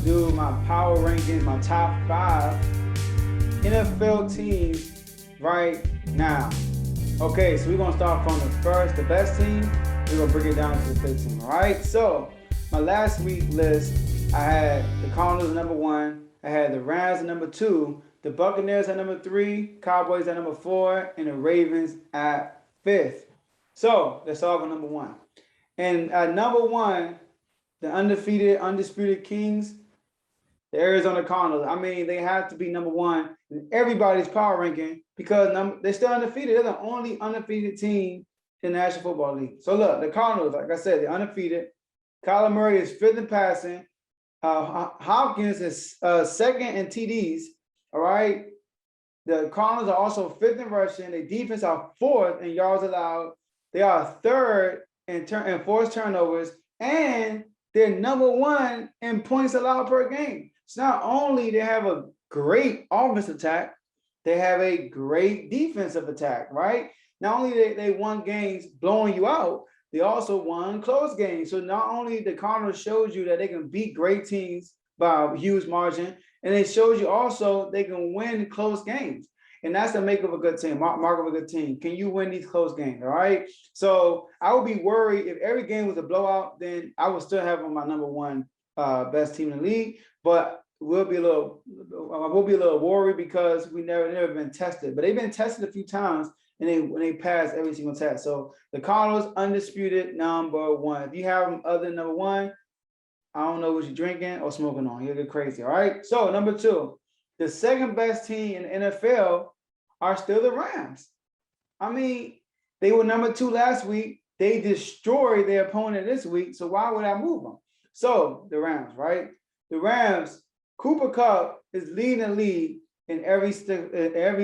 to do my power rankings, my top 5 NFL teams right now. Okay, so we're gonna start from the best team. We're gonna bring it down to the fifth team. All right. So my last week list, I had the Cardinals at number 1. I had the Rams at number 2, the Buccaneers at number 3, Cowboys at number 4, and the Ravens at 5th. So let's start with number 1. And at number 1, the undisputed Kings, the Arizona Cardinals. I mean, they have to be number 1 in everybody's power ranking because they're still undefeated. They're the only undefeated team in the National Football League. So look, the Cardinals, like I said, they're undefeated. Kyler Murray is 5th in passing. Hopkins is 2nd in TDs. All right. The Cardinals are also 5th in rushing. Their defense are 4th in yards allowed. They are 3rd in forced turnovers, and they're number 1 in points allowed per game. So not only they have a great offensive attack, they have a great defensive attack, right? Not only they won games blowing you out, they also won close games. So not only the Cardinals shows you that they can beat great teams by a huge margin, and it shows you also they can win close games. And that's the make of a good team, mark of a good team. Can you win these close games, all right? So I would be worried if every game was a blowout, then I would still have them my number 1 best team in the league. But we'll be a little worried because we never been tested. But they've been tested a few times, and they passed every single test. So the Cardinals undisputed number 1. If you have them other than number 1, I don't know what you're drinking or smoking on. You'll get crazy, all right? So number 2. The second best team in the NFL are still the Rams. I mean, they were number 2 last week. They destroyed their opponent this week. So why would I move them? So the Rams, right? The Rams, Cooper Kupp is leading the league in every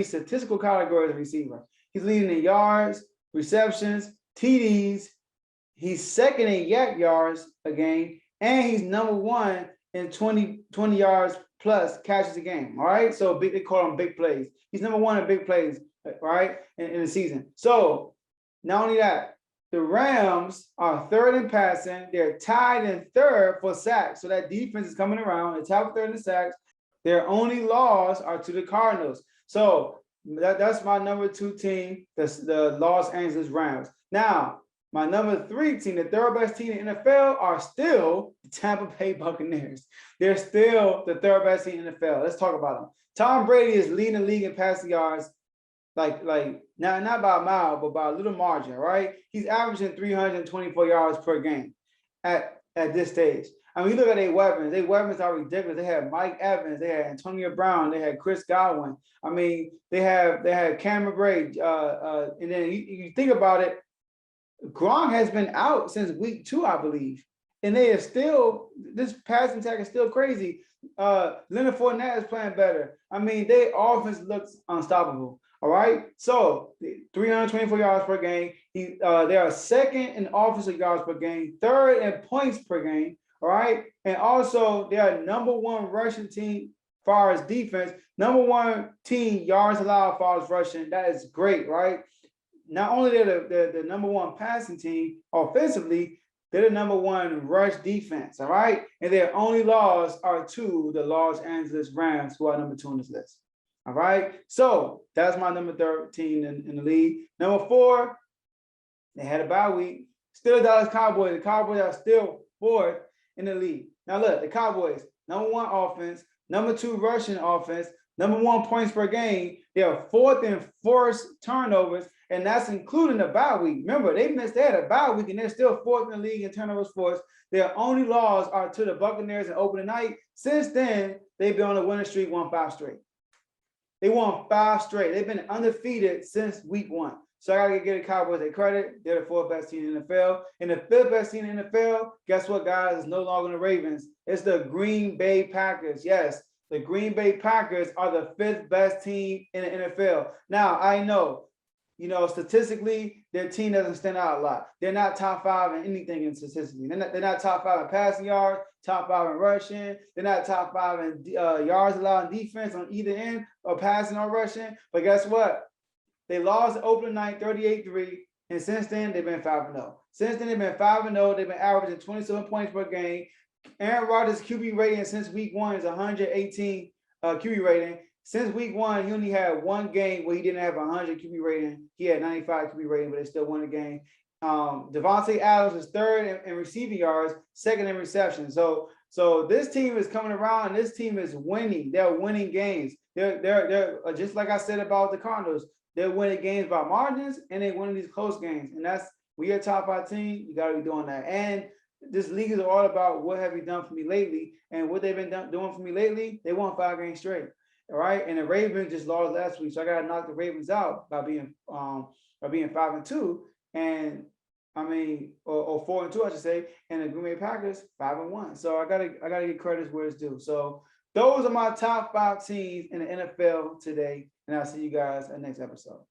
statistical category as a receiver. He's leading in yards, receptions, TDs. He's 2nd in YAC yards a game, and he's number 1 in 20 yards plus catches a game. All right. So they call him big plays. He's number 1 in big plays, right? In the season. So not only that, the Rams are 3rd in passing. They're tied in 3rd for sacks. So that defense is coming around. They're tied for 3rd in sacks. Their only losses are to the Cardinals. So that's my number 2 team, the Los Angeles Rams. Now, my number 3 team, the 3rd best team in the NFL, are still the Tampa Bay Buccaneers. They're still the 3rd best team in the NFL. Let's talk about them. Tom Brady is leading the league in passing yards, like not by a mile, but by a little margin, right? He's averaging 324 yards per game at this stage. I mean, you look at their weapons. Their weapons are ridiculous. They had Mike Evans, they had Antonio Brown, they had Chris Godwin. I mean, they had Cameron Brate, and then you think about it. Gronk has been out since week 2, I believe. And they are still, this passing attack is still crazy. Leonard Fournette is playing better. I mean, their offense looks unstoppable. All right. So 324 yards per game. They are 2nd in offensive yards per game, 3rd in points per game. All right. And also they are number 1 rushing team as far as defense, number 1 team yards allowed as far as rushing. That is great, right? Not only they're the number 1 passing team offensively, they're the number 1 rush defense, all right? And their only loss are to the Los Angeles Rams, who are number 2 on this list, all right? So that's my number 13 in the league. Number 4, they had a bye week. Still the Dallas Cowboys. The Cowboys are still 4th in the league. Now look, the Cowboys, number 1 offense, number 2 rushing offense, number 1 points per game. They are 4th in forced turnovers, and that's including the bye week. Remember, they had a bye week, and they're still 4th in the league in turnovers forced. Their only losses are to the Buccaneers in opening night. Since then, they've been on a winning streak, won 5 straight. They won 5 straight. They've been undefeated since week 1. So I got to give the Cowboys their credit. They're the 4th best team in the NFL. And the 5th best team in the NFL, guess what, guys? It's no longer the Ravens. It's the Green Bay Packers. Yes, the Green Bay Packers are the 5th best team in the NFL. Now, I know, statistically, their team doesn't stand out a lot. They're not top 5 in anything in statistically. They're not top 5 in passing yards, top 5 in rushing. They're not top 5 in yards allowed in defense on either end, or passing or rushing. But guess what? They lost opening night 38-3, and since then they've been 5-0. Since then they've been 5-0. They've been averaging 27 points per game. Aaron Rodgers' QB rating since week 1 is 118 QB rating. Since week 1, he only had one game where he didn't have 100 QB rating. He had 95 QB rating, but they still won the game. Devontae Adams is third in receiving yards, second in reception. So this team is coming around, and this team is winning. They're winning games. They're just like I said about the Cardinals. They're winning games by margins, and they're winning these close games. And that's, when you're a top 5 team, you got to be doing that. And this league is all about what have you done for me lately, and what they've been doing for me lately. They won 5 games straight. All right, and the Ravens just lost last week, so I got to knock the Ravens out by being 5-2, and I mean, or 4-2, I should say, and the Green Bay Packers 5-1. So I gotta get credit where it's due. So those are my top 5 teams in the NFL today, and I'll see you guys in the next episode.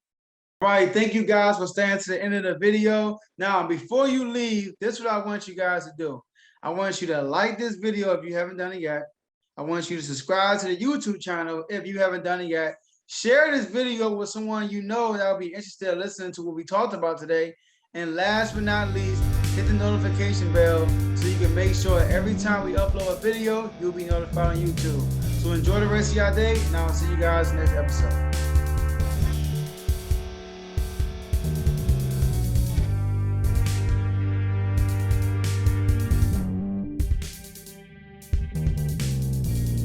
All right, thank you guys for staying to the end of the video. Now, before you leave, this is what I want you guys to do. I want you to like this video if you haven't done it yet. I want you to subscribe to the YouTube channel if you haven't done it yet. Share this video with someone you know that will be interested in listening to what we talked about today. And last but not least, hit the notification bell so you can make sure every time we upload a video, you'll be notified on YouTube. So enjoy the rest of your day, and I'll see you guys next episode.